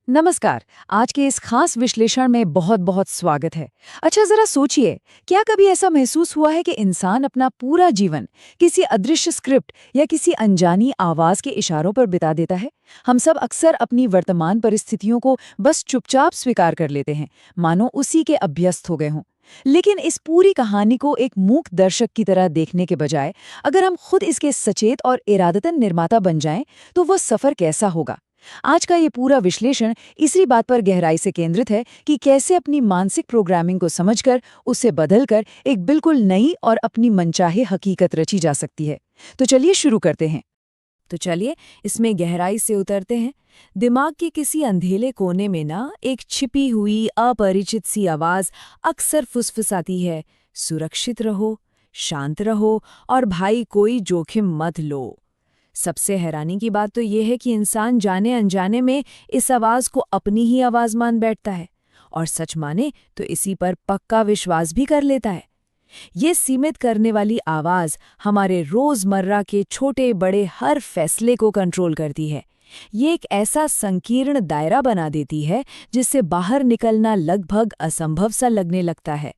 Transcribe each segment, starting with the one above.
नमस्कार। आज के इस खास विश्लेषण में बहुत बहुत स्वागत है। अच्छा, जरा सोचिए, क्या कभी ऐसा महसूस हुआ है कि इंसान अपना पूरा जीवन किसी अदृश्य स्क्रिप्ट या किसी अनजानी आवाज के इशारों पर बिता देता है? हम सब अक्सर अपनी वर्तमान परिस्थितियों को बस चुपचाप स्वीकार कर लेते हैं, मानो उसी के अभ्यस्त हो गए हों। लेकिन इस पूरी कहानी को एक मूक दर्शक की तरह देखने के बजाय अगर हम खुद इसके सचेत और इरादतन निर्माता बन जाएं, तो वो सफर कैसा होगा? आज का ये पूरा विश्लेषण इसी बात पर गहराई से केंद्रित है कि कैसे अपनी मानसिक प्रोग्रामिंग को समझकर, उसे बदलकर एक बिल्कुल नई और अपनी मनचाहे हकीकत रची जा सकती है। तो चलिए शुरू करते हैं। तो चलिए इसमें गहराई से उतरते हैं। दिमाग के किसी अंधेले कोने में ना एक छिपी हुई अपरिचित सी आवाज अक्सर फुसफुसाती है, सुरक्षित रहो, शांत रहो और भाई कोई जोखिम मत लो। सबसे हैरानी की बात तो यह है कि इंसान जाने अनजाने में इस आवाज को अपनी ही आवाज मान बैठता है और सच माने तो इसी पर पक्का विश्वास भी कर लेता है। ये सीमित करने वाली आवाज हमारे रोजमर्रा के छोटे बड़े हर फैसले को कंट्रोल करती है। ये एक ऐसा संकीर्ण दायरा बना देती है जिससे बाहर निकलना लगभग असंभव सा लगने लगता है।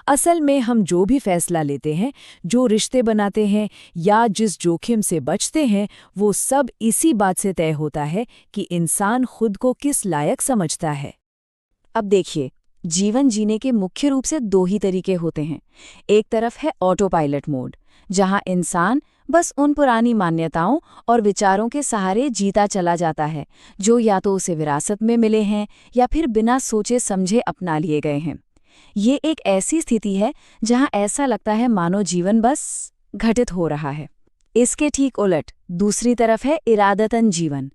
असल में हम जो भी फैसला लेते हैं, जो रिश्ते बनाते हैं या जिस जोखिम से बचते हैं, वो सब इसी बात से तय होता है कि इंसान खुद को किस लायक समझता है। अब देखिए, जीवन जीने के मुख्य रूप से दो ही तरीके होते हैं। एक तरफ है ऑटो पायलट मोड, जहां इंसान बस उन पुरानी मान्यताओं और विचारों के सहारे जीता चला जाता है, जो या तो उसे विरासत में मिले हैं या फिर बिना सोचे समझे अपना लिए गए हैं। ये एक ऐसी स्थिति है जहां ऐसा लगता है मानो जीवन बस घटित हो रहा है। इसके ठीक उलट दूसरी तरफ है इरादतन जीवन,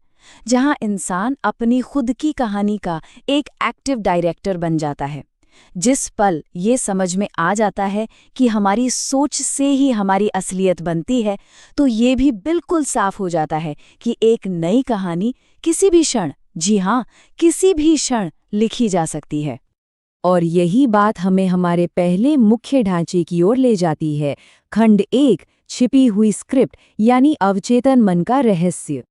जहां इंसान अपनी खुद की कहानी का एक एक्टिव डायरेक्टर बन जाता है। जिस पल ये समझ में आ जाता है कि हमारी सोच से ही हमारी असलियत बनती है, तो ये भी बिल्कुल साफ हो जाता है कि एक नई कहानी किसी भी क्षण, जी हाँ, किसी भी क्षण लिखी जा सकती है। और यही बात हमें हमारे पहले मुख्य ढांचे की ओर ले जाती है, खंड 1, छिपी हुई स्क्रिप्ट यानी अवचेतन मन का रहस्य।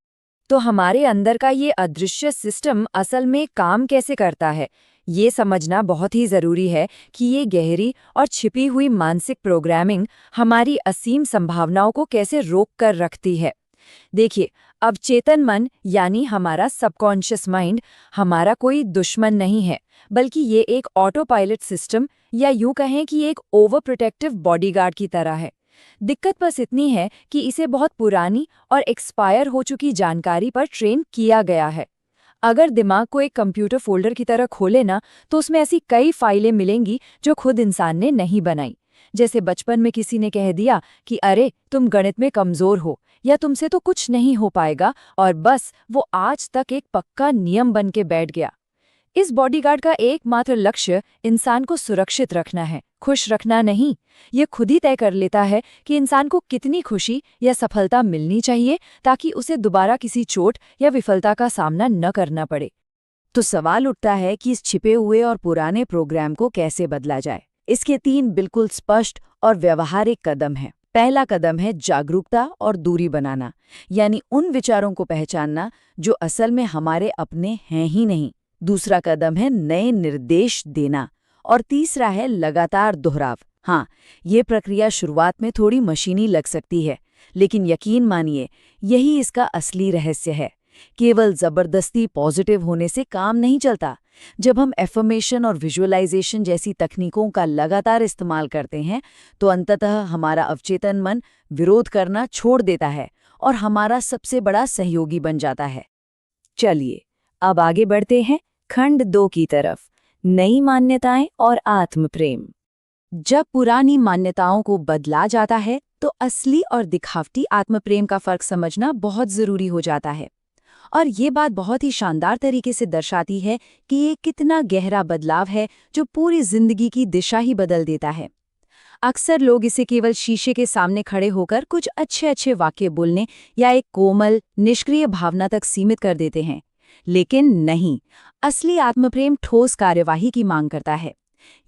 तो हमारे अंदर का ये अदृश्य सिस्टम असल में काम कैसे करता है, ये समझना बहुत ही जरूरी है कि ये गहरी और छिपी हुई मानसिक प्रोग्रामिंग हमारी असीम संभावनाओं को कैसे रोक कर रखती है। देखिए, अवचेतन मन यानी हमारा सबकॉन्शियस माइंड हमारा कोई दुश्मन नहीं है, बल्कि ये एक ऑटो पायलट सिस्टम या यूं कहें कि एक ओवर प्रोटेक्टिव बॉडीगार्ड की तरह है। दिक्कत बस इतनी है कि इसे बहुत पुरानी और एक्सपायर हो चुकी जानकारी पर ट्रेन किया गया है। अगर दिमाग को एक कंप्यूटर फोल्डर की तरह खोले ना, तो उसमें ऐसी कई फाइलें मिलेंगी जो खुद इंसान ने नहीं बनाई। जैसे बचपन में किसी ने कह दिया कि अरे तुम गणित में कमजोर हो या तुमसे तो कुछ नहीं हो पाएगा, और बस वो आज तक एक पक्का नियम बन के बैठ गया। इस बॉडीगार्ड का एकमात्र लक्ष्य इंसान को सुरक्षित रखना है, खुश रखना नहीं। ये खुद ही तय कर लेता है कि इंसान को कितनी खुशी या सफलता मिलनी चाहिए ताकि उसे दोबारा किसी चोट या विफलता का सामना न करना पड़े। तो सवाल उठता है कि इस छिपे हुए और पुराने प्रोग्राम को कैसे बदला जाए। इसके 3 बिल्कुल स्पष्ट और व्यवहारिक कदम हैं। पहला कदम है जागरूकता और दूरी बनाना, यानी उन विचारों को पहचानना जो असल में हमारे अपने हैं ही नहीं। दूसरा कदम है नए निर्देश देना और तीसरा है लगातार दोहराव। हाँ, ये प्रक्रिया शुरुआत में थोड़ी मशीनी लग सकती है, लेकिन यकीन मानिए यही इसका असली रहस्य है। केवल जबरदस्ती पॉजिटिव होने से काम नहीं चलता। जब हम एफर्मेशन और विजुअलाइजेशन जैसी तकनीकों का लगातार इस्तेमाल करते हैं, तो अंततः हमारा अवचेतन मन विरोध करना छोड़ देता है और हमारा सबसे बड़ा सहयोगी बन जाता है। चलिए अब आगे बढ़ते हैं खंड 2 की तरफ, नई मान्यताएं और आत्मप्रेम। जब पुरानी मान्यताओं को बदला जाता है, तो असली और दिखावटी आत्मप्रेम का फर्क समझना बहुत जरूरी हो जाता है। और ये बात बहुत ही शानदार तरीके से दर्शाती है कि ये कितना गहरा बदलाव है जो पूरी जिंदगी की दिशा ही बदल देता है। अक्सर लोग इसे केवल शीशे के सामने खड़े होकर कुछ अच्छे अच्छे वाक्य बोलने या एक कोमल, निष्क्रिय भावना तक सीमित कर देते हैं। लेकिन नहीं, असली आत्मप्रेम ठोस कार्यवाही की मांग करता है।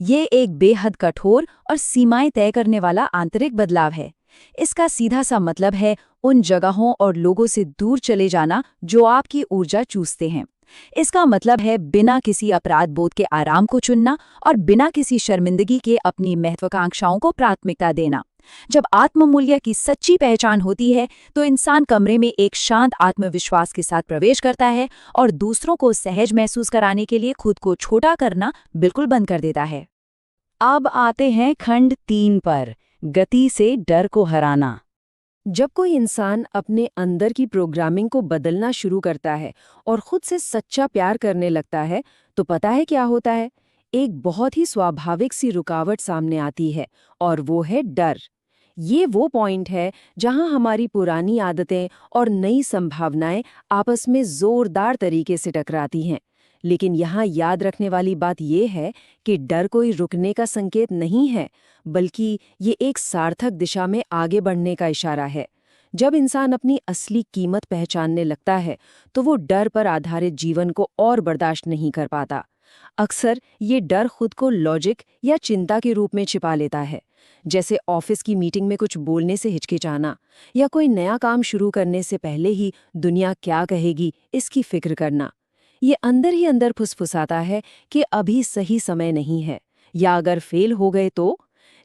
ये एक बेहद कठोर और सीमाएं तय करने वाला आंतरिक बदलाव है। इसका सीधा सा मतलब है उन जगहों और लोगों से दूर चले जाना जो आपकी ऊर्जा चूसते हैं, इसका मतलब है बिना किसी अपराध बोध के आराम को चुनना और बिना किसी शर्मिंदगी के अपनी महत्वाकांक्षाओं को प्राथमिकता देना। जब आत्ममूल्य की सच्ची पहचान होती है तो इंसान कमरे में एक शांत आत्मविश्वास के साथ प्रवेश करता है और दूसरों को सहज महसूस कराने के लिए खुद को छोटा करना बिल्कुल बंद कर देता है। अब आते हैं खंड 3 पर, गति से डर को हराना। जब कोई इंसान अपने अंदर की प्रोग्रामिंग को बदलना शुरू करता है और खुद से सच्चा प्यार करने लगता है, तो पता है क्या होता है? एक बहुत ही स्वाभाविक सी रुकावट सामने आती है और वो है डर। ये वो पॉइंट है जहां हमारी पुरानी आदतें और नई संभावनाएं आपस में जोरदार तरीके से टकराती हैं। लेकिन यहाँ याद रखने वाली बात यह है कि डर कोई रुकने का संकेत नहीं है, बल्कि ये एक सार्थक दिशा में आगे बढ़ने का इशारा है। जब इंसान अपनी असली कीमत पहचानने लगता है, तो वो डर पर आधारित जीवन को और बर्दाश्त नहीं कर पाता। अक्सर ये डर खुद को लॉजिक या चिंता के रूप में छिपा लेता है, जैसे ऑफिस की मीटिंग में कुछ बोलने से हिचकिचाना या कोई नया काम शुरू करने से पहले ही दुनिया क्या कहेगी इसकी फिक्र करना। ये अंदर ही अंदर फुसफुसाता है कि अभी सही समय नहीं है या अगर फेल हो गए तो।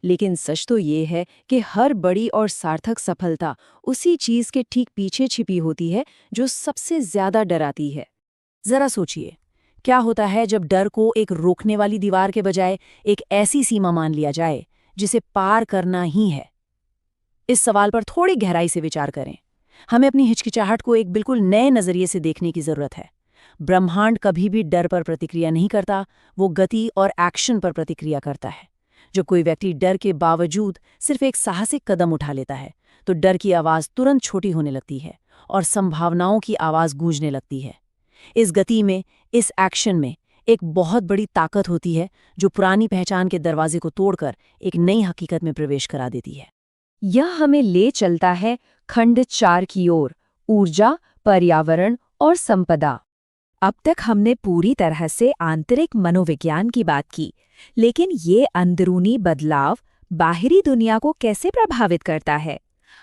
लेकिन सच तो ये है कि हर बड़ी और सार्थक सफलता उसी चीज के ठीक पीछे छिपी होती है जो सबसे ज्यादा डराती है। जरा सोचिए, क्या होता है जब डर को एक रोकने वाली दीवार के बजाय एक ऐसी सीमा मान लिया जाए जिसे पार करना ही है? इस सवाल पर थोड़ी गहराई से विचार करें। हमें अपनी हिचकिचाहट को एक बिल्कुल नए नजरिए से देखने की जरूरत है। ब्रह्मांड कभी भी डर पर प्रतिक्रिया नहीं करता, वो गति और एक्शन पर प्रतिक्रिया करता है। जब कोई व्यक्ति डर के बावजूद सिर्फ एक साहसिक कदम उठा लेता है, तो डर की आवाज तुरंत छोटी होने लगती है और संभावनाओं की आवाज गूंजने लगती है। इस गति में, इस एक्शन में एक बहुत बड़ी ताकत होती है जो पुरानी पहचान के दरवाजे को तोड़कर एक नई हकीकत में प्रवेश करा देती है। यह हमें ले चलता है खंड 4 की ओर, ऊर्जा, पर्यावरण और संपदा। अब तक हमने पूरी तरह से आंतरिक मनोविज्ञान की बात की, लेकिन ये अंदरूनी बदलाव बाहरी दुनिया को कैसे प्रभावित करता है?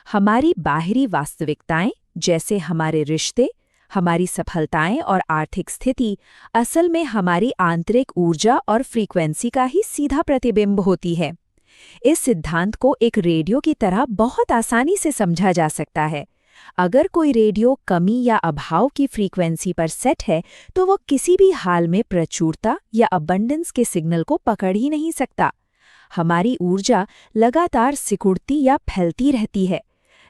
हमारी बाहरी वास्तविकताएं, जैसे हमारे रिश्ते, हमारी सफलताएं और आर्थिक स्थिति, असल में हमारी आंतरिक ऊर्जा और फ्रीक्वेंसी का ही सीधा प्रतिबिंब होती है। इस सिद्धांत को एक रेडियो की तरह बहुत आसानी से समझा जा सकता है। अगर कोई रेडियो कमी या अभाव की फ्रीक्वेंसी पर सेट है, तो वो किसी भी हाल में प्रचुरता या अबंडेंस के सिग्नल को पकड़ ही नहीं सकता। हमारी ऊर्जा लगातार सिकुड़ती या फैलती रहती है।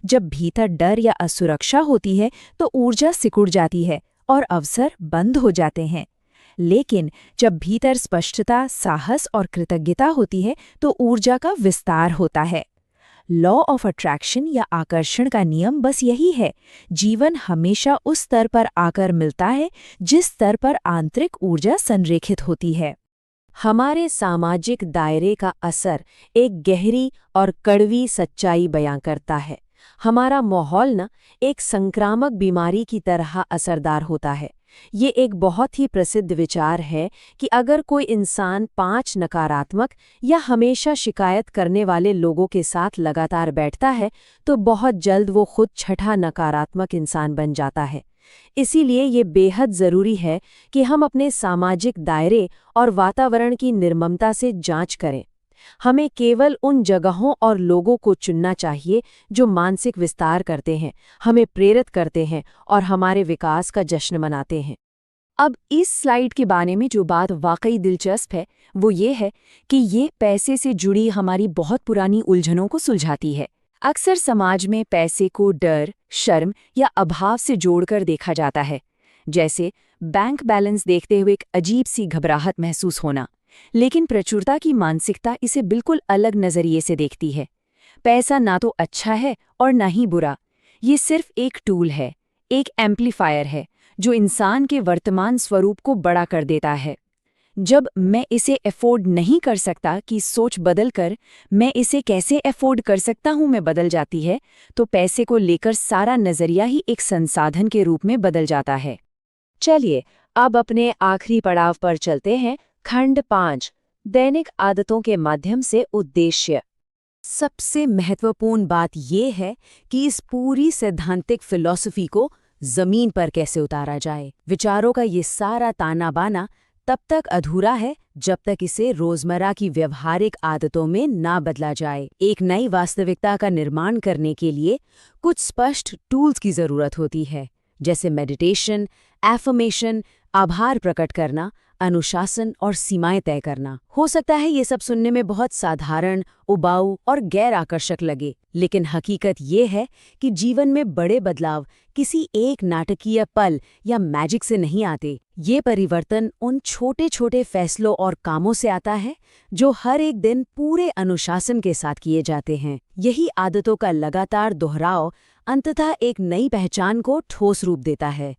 जब भीतर डर या असुरक्षा होती है, तो ऊर्जा सिकुड़ जाती है और अवसर बंद हो जाते हैं। लेकिन जब भीतर स्पष्टता, साहस और कृतज्ञता होती है, तो ऊर्जा का विस्तार होता है। लॉ ऑफ अट्रैक्शन या आकर्षण का नियम बस यही है। जीवन हमेशा उस स्तर पर आकर मिलता है जिस स्तर पर आंतरिक ऊर्जा संरेखित होती है। हमारे सामाजिक दायरे का असर एक गहरी और कड़वी सच्चाई बयां करता है। हमारा माहौल एक संक्रामक बीमारी की तरह असरदार होता है। ये एक बहुत ही प्रसिद्ध विचार है कि अगर कोई इंसान 5 नकारात्मक या हमेशा शिकायत करने वाले लोगों के साथ लगातार बैठता है, तो बहुत जल्द वो खुद छठा नकारात्मक इंसान बन जाता है। इसीलिए ये बेहद ज़रूरी है कि हम अपने सामाजिक दायरे और वातावरण की निर्ममता से जांच करें। हमें केवल उन जगहों और लोगों को चुनना चाहिए जो मानसिक विस्तार करते हैं, हमें प्रेरित करते हैं और हमारे विकास का जश्न मनाते हैं। अब इस स्लाइड के बारे में जो बात वाकई दिलचस्प है, वो ये है कि ये पैसे से जुड़ी हमारी बहुत पुरानी उलझनों को सुलझाती है। अक्सर समाज में पैसे को डर, शर्म या अभाव से जोड़कर देखा जाता है, जैसे बैंक बैलेंस देखते हुए एक अजीब सी घबराहट महसूस होना। लेकिन प्रचुरता की मानसिकता इसे बिल्कुल अलग नजरिए से देखती है। पैसा ना तो अच्छा है और ना ही बुरा, ये सिर्फ एक टूल है, एक एम्पलीफायर है जो इंसान के वर्तमान स्वरूप को बड़ा कर देता है। जब मैं इसे अफोर्ड नहीं कर सकता कि सोच बदलकर मैं इसे कैसे अफोर्ड कर सकता हूं में बदल जाती है, तो पैसे को लेकर सारा नजरिया ही एक संसाधन के रूप में बदल जाता है। चलिए अब अपने आखिरी पड़ाव पर चलते हैं, खंड 5, दैनिक आदतों के माध्यम से उद्देश्य। सबसे महत्वपूर्ण बात यह है कि इस पूरी सैद्धांतिक फिलॉसफी को जमीन पर कैसे उतारा जाए। विचारों का ये सारा ताना बाना तब तक अधूरा है जब तक इसे रोजमर्रा की व्यवहारिक आदतों में ना बदला जाए। एक नई वास्तविकता का निर्माण करने के लिए कुछ स्पष्ट टूल्स की जरूरत होती है, जैसे मेडिटेशन, एफर्मेशन, आभार प्रकट करना, अनुशासन और सीमाएं तय करना। हो सकता है ये सब सुनने में बहुत साधारण, उबाऊ और गैर आकर्षक लगे, लेकिन हकीकत ये है कि जीवन में बड़े बदलाव किसी एक नाटकीय पल या मैजिक से नहीं आते। ये परिवर्तन उन छोटे छोटे फैसलों और कामों से आता है जो हर एक दिन पूरे अनुशासन के साथ किए जाते हैं। यही आदतों का लगातार दोहराव अंततः एक नई पहचान को ठोस रूप देता है।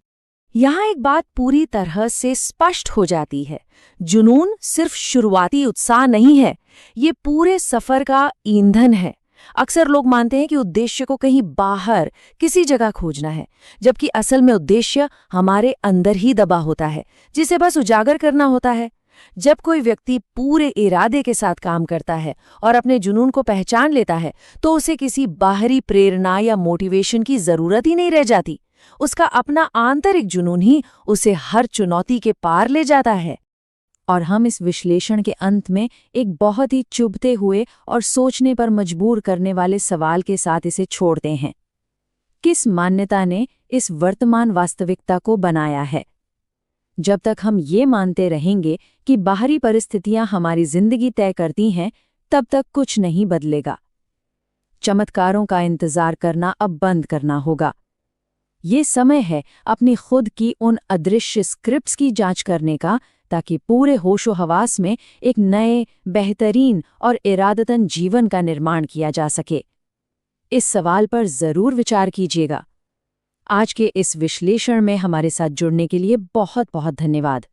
यहाँ एक बात पूरी तरह से स्पष्ट हो जाती है, जुनून सिर्फ शुरुआती उत्साह नहीं है, ये पूरे सफर का ईंधन है। अक्सर लोग मानते हैं कि उद्देश्य को कहीं बाहर किसी जगह खोजना है, जबकि असल में उद्देश्य हमारे अंदर ही दबा होता है, जिसे बस उजागर करना होता है। जब कोई व्यक्ति पूरे इरादे के साथ काम करता है और अपने जुनून को पहचान लेता है, तो उसे किसी बाहरी प्रेरणा या मोटिवेशन की जरूरत ही नहीं रह जाती। उसका अपना आंतरिक जुनून ही उसे हर चुनौती के पार ले जाता है। और हम इस विश्लेषण के अंत में एक बहुत ही चुभते हुए और सोचने पर मजबूर करने वाले सवाल के साथ इसे छोड़ते हैं। किस मान्यता ने इस वर्तमान वास्तविकता को बनाया है? जब तक हम ये मानते रहेंगे कि बाहरी परिस्थितियां हमारी जिंदगी तय करती हैं, तब तक कुछ नहीं बदलेगा। चमत्कारों का इंतजार करना अब बंद करना होगा। ये समय है अपनी खुद की उन अदृश्य स्क्रिप्ट्स की जांच करने का, ताकि पूरे होशो हवास में एक नए, बेहतरीन और इरादतन जीवन का निर्माण किया जा सके। इस सवाल पर जरूर विचार कीजिएगा। आज के इस विश्लेषण में हमारे साथ जुड़ने के लिए बहुत बहुत धन्यवाद।